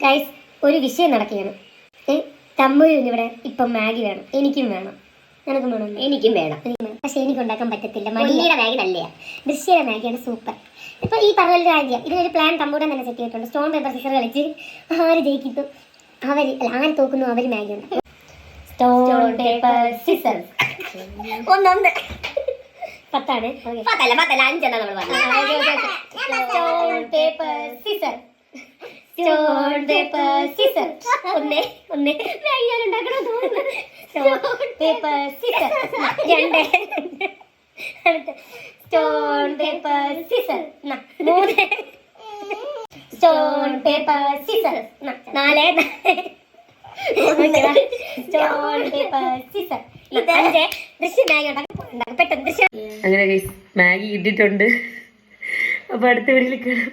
Guys, ഒരു വിഷയം നടക്കുകയാണ്. തമ്പുരുവിന് ഇവിടെ ഇപ്പം മാഗി വേണം, എനിക്കും വേണം. നിനക്കും വേണം? എനിക്കും വേണം. പക്ഷെ എനിക്ക് ഉണ്ടാക്കാൻ പറ്റത്തില്ല. മടിയുടെ മാഗി നല്ലയാ, ദൃശ്യയുടെ മാഗിയാണ് സൂപ്പർ. ഇപ്പൊ ഈ പറഞ്ഞൊരു കാര്യം, ഇതിനൊരു പ്ലാൻ തമ്പൂരൻ തന്നെ സെറ്റ് ചെയ്തിട്ടുണ്ട്. സ്റ്റോൺ പേപ്പർ സിസർ കളിച്ച് ആര് ജയിക്കുന്നു ആര് തോക്കുന്നു അവര് മാഗി ഉണ്ട്. Stone paper scissor. ഒന്നൊന്ന് 10 ആണ്. 5 നമ്മൾ പറഞ്ഞു. Stone paper scissor, stone paper scissor. ഒന്ന് മാഗി ഉണ്ടാക്കണം തോന്നുന്നു. Stone paper scissor. 2. അടുത്ത stone paper scissor. 3. Stone paper scissor. 4. Stone paper scissor. 5. ദൃശ്യം മാഗി ഉണ്ടാക്കും പെട്ടെന്ന്. ദൃശ്യം. അങ്ങനെ മാഗി ഇട്ടിട്ടുണ്ട്. അപ്പൊ അടുത്ത വീട്ടിൽ കാണാം.